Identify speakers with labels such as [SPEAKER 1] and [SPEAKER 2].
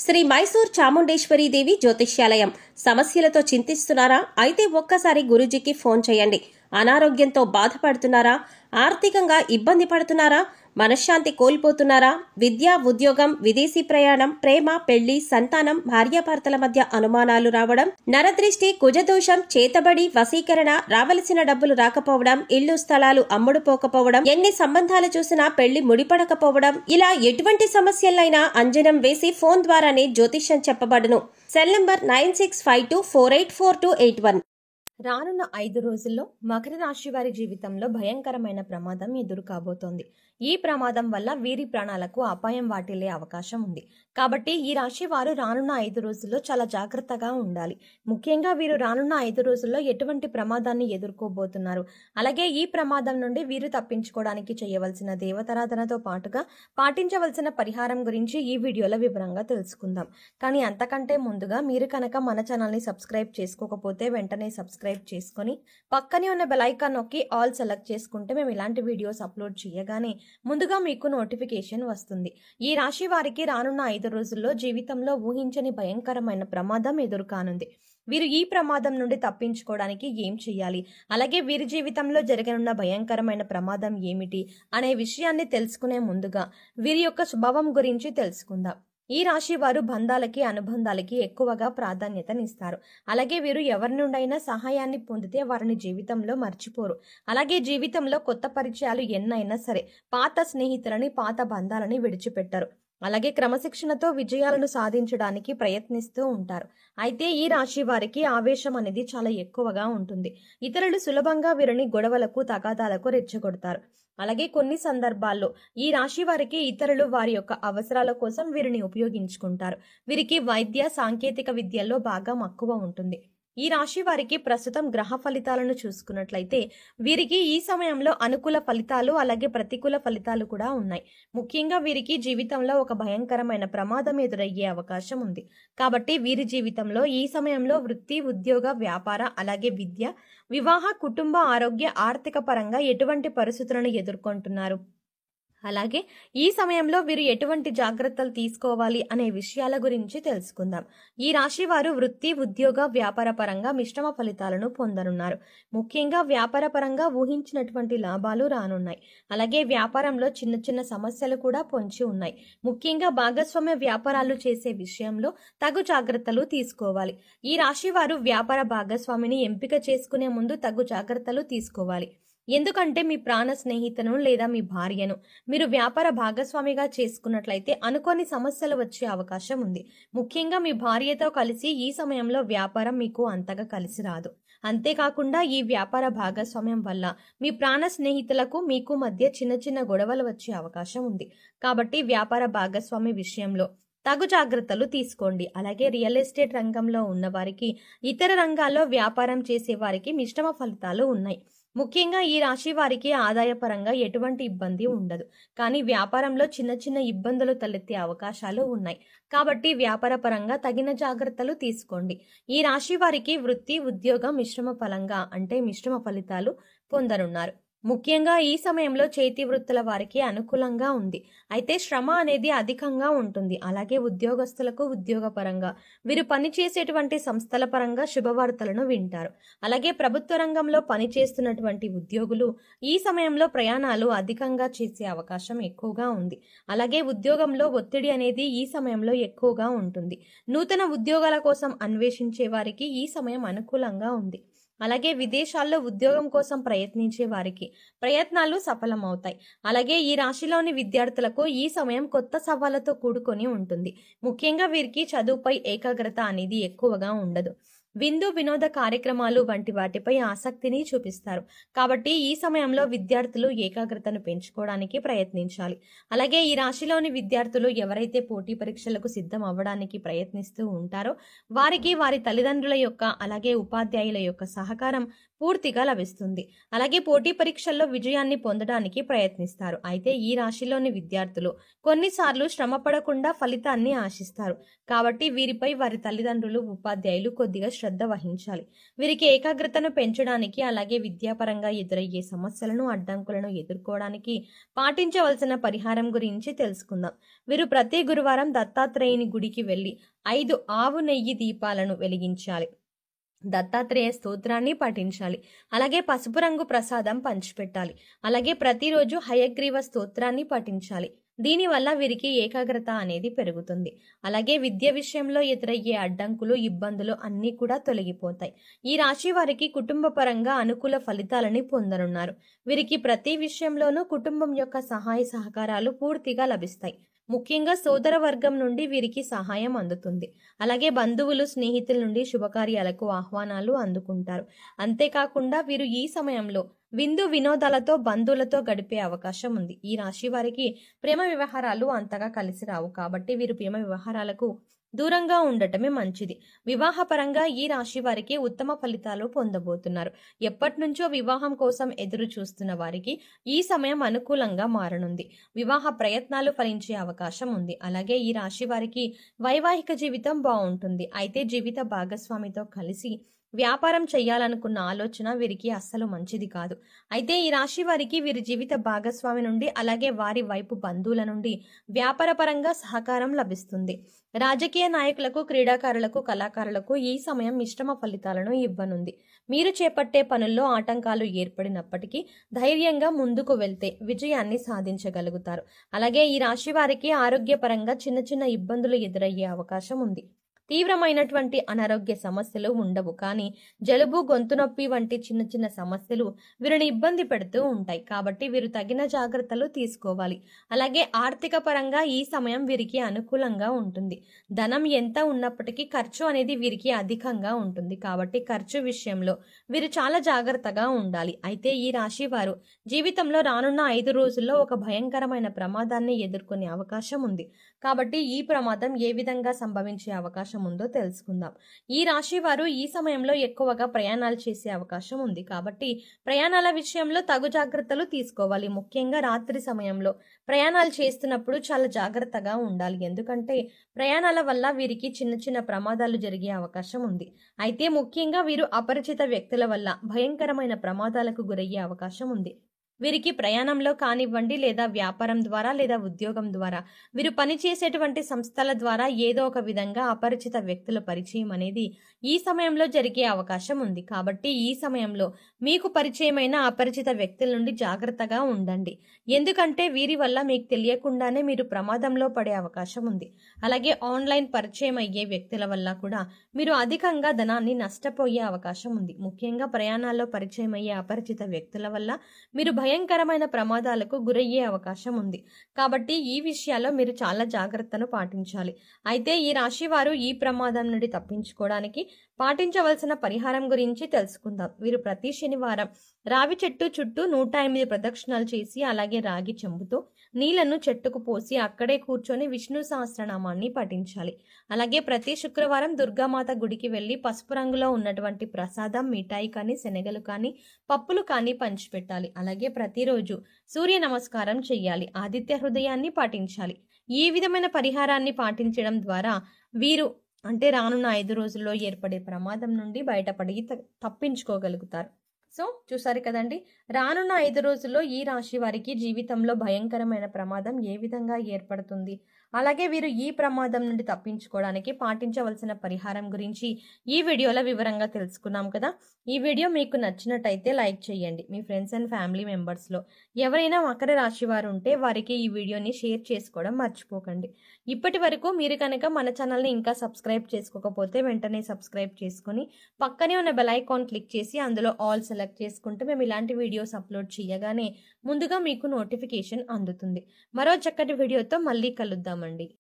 [SPEAKER 1] శ్రీ మైసూర్ చాముండేశ్వరి దేవి జ్యోతిష్యాలయం. సమస్యలతో చింతిస్తున్నారా? అయితే ఒక్కసారి గురూజీకి ఫోన్ చేయండి. అనారోగ్యంతో బాధపడుతున్నారా? ఆర్థికంగా ఇబ్బంది పడుతున్నారా? మనశ్శాంతి కోల్పోతున్నారా? విద్య, ఉద్యోగం, విదేశీ ప్రయాణం, ప్రేమ, పెళ్లి, సంతానం, భార్యాభర్తల మధ్య అనుమానాలు రావడం, నరదృష్టి, కుజదోషం, చేతబడి, వశీకరణ, రావలసిన డబ్బులు రాకపోవడం, ఇల్లు స్థలాలు అమ్ముడుపోకపోవడం, ఎన్ని సంబంధాలు చూసినా పెళ్లి ముడిపడకపోవడం, ఇలా ఎటువంటి సమస్యలైనా అంజనం వేసి ఫోన్ ద్వారానే జ్యోతిష్యం చెప్పబడును. Cell number 9652484281.
[SPEAKER 2] రానున్న 5 రోజుల్లో మకర రాశి వారి జీవితంలో భయంకరమైన ప్రమాదం ఎదురు కాబోతోంది. ఈ ప్రమాదం వల్ల వీరి ప్రాణాలకు అపాయం వాటిల్లే అవకాశం ఉంది. కాబట్టి ఈ రాశి వారు రానున్న 5 రోజుల్లో చాలా జాగ్రత్తగా ఉండాలి. ముఖ్యంగా వీరు రానున్న 5 రోజుల్లో ఎటువంటి ప్రమాదాన్ని ఎదుర్కోబోతున్నారు, అలాగే ఈ ప్రమాదం నుండి వీరు తప్పించుకోవడానికి చేయవలసిన దేవతారాధనతో పాటుగా పాటించవలసిన పరిహారం గురించి ఈ వీడియోలో వివరంగా తెలుసుకుందాం. కానీ అంతకంటే ముందుగా మీరు కనుక మన ఛానల్ని సబ్స్క్రైబ్ చేసుకోకపోతే వెంటనే సబ్స్క్రైబ్ చేసుకొని పక్కనే ఉన్న బెల్ ఐకాన్ నొక్కి ఆల్ సెలెక్ట్ చేసుకుంటే మేము ఇలాంటి వీడియోస్ అప్లోడ్ చేయగానే ముందుగా మీకు నోటిఫికేషన్ వస్తుంది. ఈ రాశి వారికి రానున్న 5 రోజుల్లో జీవితంలో ఊహించని భయంకరమైన ప్రమాదం ఎదురుకానుంది. వీరు ఈ ప్రమాదం నుండి తప్పించుకోవడానికి ఏం చేయాలి, అలాగే వీరి జీవితంలో జరగనున్న భయంకరమైన ప్రమాదం ఏమిటి అనే విషయాన్ని తెలుసుకునే ముందుగా వీరి యొక్క స్వభావం గురించి తెలుసుకుందాం. ఈ రాశి వారు బంధాలకి, అనుబంధాలకి ఎక్కువగా ప్రాధాన్యతనిస్తారు. అలాగే వీరు ఎవరి నుండైనా సహాయాన్ని పొందితే వారిని జీవితంలో మర్చిపోరు. అలాగే జీవితంలో కొత్త పరిచయాలు ఎన్నైనా సరే పాత స్నేహితులని, పాత బంధాలని విడిచిపెట్టరు. అలాగే క్రమశిక్షణతో విజయాలను సాధించడానికి ప్రయత్నిస్తూ ఉంటారు. అయితే ఈ రాశి వారికి ఆవేశం అనేది చాలా ఎక్కువగా ఉంటుంది. ఇతరులు సులభంగా వీరిని గొడవలకు, తగాదాలకు రెచ్చగొడతారు. అలాగే కొన్ని సందర్భాల్లో ఈ రాశి వారికి ఇతరులు వారి యొక్క అవసరాల కోసం వీరిని ఉపయోగించుకుంటారు. వీరికి వైద్య, సాంకేతిక విద్యల్లో బాగా మక్కువ ఉంటుంది. ఈ రాశి వారికి ప్రస్తుతం గ్రహ ఫలితాలను చూసుకున్నట్లయితే వీరికి ఈ సమయంలో అనుకూల ఫలితాలు, అలాగే ప్రతికూల ఫలితాలు కూడా ఉన్నాయి. ముఖ్యంగా వీరికి జీవితంలో ఒక భయంకరమైన ప్రమాదం ఎదురయ్యే అవకాశం ఉంది. కాబట్టి వీరి జీవితంలో ఈ సమయంలో వృత్తి, ఉద్యోగ, వ్యాపార, అలాగే విద్య, వివాహ, కుటుంబ, ఆరోగ్య, ఆర్థిక పరంగా ఎటువంటి పరిస్థితులను ఎదుర్కొంటున్నారు, అలాగే ఈ సమయంలో వీరు ఎటువంటి జాగ్రత్తలు తీసుకోవాలి అనే విషయాల గురించి తెలుసుకుందాం. ఈ రాశి వారు వృత్తి, ఉద్యోగ, వ్యాపార పరంగా మిశ్రమ ఫలితాలను పొందనున్నారు. ముఖ్యంగా వ్యాపార పరంగా ఊహించినటువంటి లాభాలు రానున్నాయి. అలాగే వ్యాపారంలో చిన్న చిన్న సమస్యలు కూడా పొంచి ఉన్నాయి. ముఖ్యంగా భాగస్వామ్య వ్యాపారాలు చేసే విషయంలో తగు జాగ్రత్తలు తీసుకోవాలి. ఈ రాశి వారు వ్యాపార భాగస్వామిని ఎంపిక చేసుకునే ముందు తగు జాగ్రత్తలు తీసుకోవాలి. ఎందుకంటే మీ ప్రాణ స్నేహితులను లేదా మీ భార్యను మీరు వ్యాపార భాగస్వామిగా చేసుకున్నట్లయితే అనుకోని సమస్యలు వచ్చే అవకాశం ఉంది. ముఖ్యంగా మీ భార్యతో కలిసి ఈ సమయంలో వ్యాపారం మీకు అంతగా కలిసి రాదు. అంతేకాకుండా ఈ వ్యాపార భాగస్వామ్యం వల్ల మీ ప్రాణ స్నేహితులకు మీకు మధ్య చిన్న చిన్న గొడవలు వచ్చే అవకాశం ఉంది. కాబట్టి వ్యాపార భాగస్వామి విషయంలో తగు జాగ్రత్తలు తీసుకోండి. అలాగే రియల్ ఎస్టేట్ రంగంలో ఉన్నవారికి, ఇతర రంగాల్లో వ్యాపారం చేసే వారికి మిశ్రమ ఫలితాలు ఉన్నాయి. ముఖ్యంగా ఈ రాశి వారికి ఆదాయపరంగా ఎటువంటి ఇబ్బంది ఉండదు. కానీ వ్యాపారంలో చిన్న చిన్న ఇబ్బందులు తలెత్తే అవకాశాలు ఉన్నాయి. కాబట్టి వ్యాపార పరంగా తగిన జాగ్రత్తలు తీసుకోండి. ఈ రాశి వారికి వృత్తి, ఉద్యోగం మిశ్రమ ఫలితాలు పొందనున్నారు. ముఖ్యంగా ఈ సమయంలో చేతి వృత్తుల వారికి అనుకూలంగా ఉంది. అయితే శ్రమ అనేది అధికంగా ఉంటుంది. అలాగే ఉద్యోగస్తులకు ఉద్యోగపరంగా వీరు పనిచేసేటువంటి సంస్థల పరంగా శుభవార్తలను వింటారు. అలాగే ప్రభుత్వ రంగంలో పనిచేస్తున్నటువంటి ఉద్యోగులు ఈ సమయంలో ప్రయాణాలు అధికంగా చేసే అవకాశం ఎక్కువగా ఉంది. అలాగే ఉద్యోగంలో ఒత్తిడి అనేది ఈ సమయంలో ఎక్కువగా ఉంటుంది. నూతన ఉద్యోగాల కోసం అన్వేషించే వారికి ఈ సమయం అనుకూలంగా ఉంది. అలాగే విదేశాల్లో ఉద్యోగం కోసం ప్రయత్నించే వారికి ప్రయత్నాలు సఫలమవుతాయి. అలాగే ఈ రాశిలోని విద్యార్థులకు ఈ సమయం కొత్త సవాళ్లతో కూడుకొని ఉంటుంది. ముఖ్యంగా వీరికి చదువుపై ఏకాగ్రత అనేది ఎక్కువగా ఉండదు. విందు, వినోద కార్యక్రమాలు వంటి వాటిపై ఆసక్తిని చూపిస్తారు. కాబట్టి ఈ సమయంలో విద్యార్థులు ఏకాగ్రతను పెంచుకోవడానికి ప్రయత్నించాలి. అలాగే ఈ రాశిలోని విద్యార్థులు ఎవరైతే పోటీ పరీక్షలకు సిద్ధం అవ్వడానికి ప్రయత్నిస్తూ ఉంటారో వారికి వారి తల్లిదండ్రుల యొక్క, అలాగే ఉపాధ్యాయుల యొక్క సహకారం పూర్తిగా లభిస్తుంది. అలాగే పోటీ పరీక్షల్లో విజయాన్ని పొందడానికి ప్రయత్నిస్తారు. అయితే ఈ రాశిలోని విద్యార్థులు కొన్నిసార్లు శ్రమ పడకుండా ఫలితాన్ని ఆశిస్తారు. కాబట్టి వీరిపై వారి తల్లిదండ్రులు, ఉపాధ్యాయులు కొద్దిగా శ్రద్ధ వహించాలి. వీరికి ఏకాగ్రతను పెంచడానికి, అలాగే విద్యాపరంగా ఎదురయ్యే సమస్యలను, అడ్డంకులను ఎదుర్కోవడానికి పాటించవలసిన పరిహారం గురించి తెలుసుకుందాం. వీరు ప్రతి గురువారం దత్తాత్రేయుని గుడికి వెళ్లి 5 ఆవు నెయ్యి దీపాలను వెలిగించాలి. దత్తాత్రేయ స్తోత్రాన్ని పఠించాలి. అలాగే పసుపు రంగు ప్రసాదం పంచిపెట్టాలి. అలాగే ప్రతిరోజు హయగ్రీవ స్తోత్రాన్ని పఠించాలి. దీనివల్ల వీరికి ఏకాగ్రత అనేది పెరుగుతుంది. అలాగే విద్య విషయంలో ఎదురయ్యే అడ్డంకులు, ఇబ్బందులు అన్నీ కూడా తొలగిపోతాయి. ఈ రాశి వారికి కుటుంబ పరంగా అనుకూల ఫలితాలని పొందనున్నారు. వీరికి ప్రతి విషయంలోనూ కుటుంబం యొక్క సహాయ సహకారాలు పూర్తిగా లభిస్తాయి. ముఖ్యంగా సోదర వర్గం నుండి వీరికి సహాయం అందుతుంది. అలాగే బంధువులు, స్నేహితుల నుండి శుభకార్యాలకు ఆహ్వానాలు అందుకుంటారు. అంతేకాకుండా వీరు ఈ సమయంలో విందు వినోదాలతో బంధువులతో గడిపే అవకాశం ఉంది. ఈ రాశి వారికి ప్రేమ వ్యవహారాలు అంతగా కలిసి రావు. కాబట్టి వీరు ప్రేమ వ్యవహారాలకు దూరంగా ఉండటమే మంచిది. వివాహపరంగా ఈ రాశి వారికి ఉత్తమ ఫలితాలు పొందబోతున్నారు. ఎప్పటి నుంచో వివాహం కోసం ఎదురు చూస్తున్న వారికి ఈ సమయం అనుకూలంగా మారనుంది. వివాహ ప్రయత్నాలు ఫలించే అవకాశం ఉంది. అలాగే ఈ రాశి వారికి వైవాహిక జీవితం బాగుంటుంది. అయితే జీవిత భాగస్వామితో కలిసి వ్యాపారం చేయాలనుకున్న ఆలోచన వీరికి అస్సలు మంచిది కాదు. అయితే ఈ రాశి వారికి వీరి జీవిత భాగస్వామి నుండి, అలాగే వారి వైపు బంధువుల నుండి వ్యాపారపరంగా సహకారం లభిస్తుంది. రాజకీయ నాయకులకు, క్రీడాకారులకు, కళాకారులకు ఈ సమయం మిశ్రమ ఫలితాలను ఇవ్వనుంది. మీరు చేపట్టే పనుల్లో ఆటంకాలు ఏర్పడినప్పటికీ ధైర్యంగా ముందుకు వెళ్తే విజయాన్ని సాధించగలుగుతారు. అలాగే ఈ రాశి వారికి ఆరోగ్యపరంగా చిన్న చిన్న ఇబ్బందులు ఎదురయ్యే అవకాశం ఉంది. తీవ్రమైనటువంటి అనారోగ్య సమస్యలు ఉండవు, కానీ జలుబు, గొంతు నొప్పి వంటి చిన్న చిన్న సమస్యలు వీరిని ఇబ్బంది పెడుతూ ఉంటాయి. కాబట్టి వీరు తగిన జాగ్రత్తలు తీసుకోవాలి. అలాగే ఆర్థిక పరంగా ఈ సమయం వీరికి అనుకూలంగా ఉంటుంది. ధనం ఎంత ఉన్నప్పటికీ ఖర్చు అనేది వీరికి అధికంగా ఉంటుంది. కాబట్టి ఖర్చు విషయంలో వీరు చాలా జాగ్రత్తగా ఉండాలి. అయితే ఈ రాశి వారు జీవితంలో రానున్న 5 రోజుల్లో ఒక భయంకరమైన ప్రమాదాన్ని ఎదుర్కొనే అవకాశం ఉంది. కాబట్టి ఈ ప్రమాదం ఏ విధంగా సంభవించే అవకాశం ఉందో తెలుసుకుందాం. ఈ రాశి వారు ఈ సమయంలో ఎక్కువగా ప్రయాణాలు చేసే అవకాశం ఉంది. కాబట్టి ప్రయాణాల విషయంలో తగు జాగ్రత్తలు తీసుకోవాలి. ముఖ్యంగా రాత్రి సమయంలో ప్రయాణాలు చేస్తున్నప్పుడు చాలా జాగ్రత్తగా ఉండాలి. ఎందుకంటే ప్రయాణాల వల్ల వీరికి చిన్న చిన్న ప్రమాదాలు జరిగే అవకాశం ఉంది. అయితే ముఖ్యంగా వీరు అపరిచిత వ్యక్తుల వల్ల భయంకరమైన ప్రమాదాలకు గురయ్యే అవకాశం ఉంది. వీరికి ప్రయాణంలో కానివ్వండి, లేదా వ్యాపారం ద్వారా, లేదా ఉద్యోగం ద్వారా, వీరు పనిచేసేటువంటి సంస్థల ద్వారా ఏదో ఒక విధంగా అపరిచిత వ్యక్తుల పరిచయం అనేది ఈ సమయంలో జరిగే అవకాశం ఉంది. కాబట్టి ఈ సమయంలో మీకు పరిచయమైన అపరిచిత వ్యక్తుల నుండి జాగ్రత్తగా ఉండండి. ఎందుకంటే వీరి వల్ల మీకు తెలియకుండానే మీరు ప్రమాదంలో పడే అవకాశం ఉంది. అలాగే ఆన్లైన్ పరిచయం అయ్యే వ్యక్తుల వల్ల కూడా మీరు అధికంగా ధనాన్ని నష్టపోయే అవకాశం ఉంది. ముఖ్యంగా ప్రయాణాల్లో పరిచయం అయ్యే అపరిచిత వ్యక్తుల వల్ల మీరు భయంకరమైన ప్రమాదాలకు గురయ్యే అవకాశం ఉంది. కాబట్టి ఈ విషయాల్లో మీరు చాలా జాగ్రత్తను పాటించాలి. అయితే ఈ రాశి వారు ఈ ప్రమాదం నుండి తప్పించుకోవడానికి పాటించవలసిన పరిహారం గురించి తెలుసుకుందాం. వీరు ప్రతి శనివారం రావి చెట్టు చుట్టూ 108 ప్రదక్షిణాలు చేసి, అలాగే రాగి చెంబుతో నీళ్లను చెట్టుకు పోసి అక్కడే కూర్చొని విష్ణు సహస్రనామాన్ని పఠించాలి. అలాగే ప్రతి శుక్రవారం దుర్గామాత గుడికి వెళ్లి పసుపు రంగులో ఉన్నటువంటి ప్రసాదం, మిఠాయి కానీ, శనగలు కానీ, పప్పులు కానీ పంచిపెట్టాలి. అలాగే ప్రతిరోజు సూర్య నమస్కారం చెయ్యాలి. ఆదిత్య హృదయాన్ని పాటించాలి. ఈ విధమైన పరిహారాన్ని పాటించడం ద్వారా వీరు రానున్న 5 రోజుల్లో ఏర్పడే ప్రమాదం నుండి బయటపడి తప్పించుకోగలుగుతారు. సో చూసారు కదండి, రానున్న 5 రోజుల్లో ఈ రాశి వారికి జీవితంలో భయంకరమైన ప్రమాదం ఏ విధంగా ఏర్పడుతుంది, అలాగే వీరు ఈ ప్రమాదం నుండి తప్పించుకోవడానికి పాటించవలసిన పరిహారం గురించి ఈ వీడియోలో వివరంగా తెలుసుకున్నాం కదా. ఈ వీడియో మీకు నచ్చినట్టయితే లైక్ చేయండి. మీ ఫ్రెండ్స్ అండ్ ఫ్యామిలీ మెంబర్స్లో ఎవరైనా మకర రాశి వారు ఉంటే వారికి ఈ వీడియోని షేర్ చేసుకోవడం మర్చిపోకండి. ఇప్పటి వరకు మీరు కనుక మన ఛానల్ని ఇంకా సబ్స్క్రైబ్ చేసుకోకపోతే వెంటనే సబ్స్క్రైబ్ చేసుకొని పక్కనే ఉన్న బెల్ ఐకాన్ క్లిక్ చేసి అందులో ఆల్ సెలెక్ట్ చేసుకుంటే మేము ఇలాంటి వీడియోస్ అప్లోడ్ చేయగానే ముందుగా మీకు నోటిఫికేషన్ అందుతుంది. మరో చక్కటి వీడియోతో మళ్ళీ కలుద్దామండి.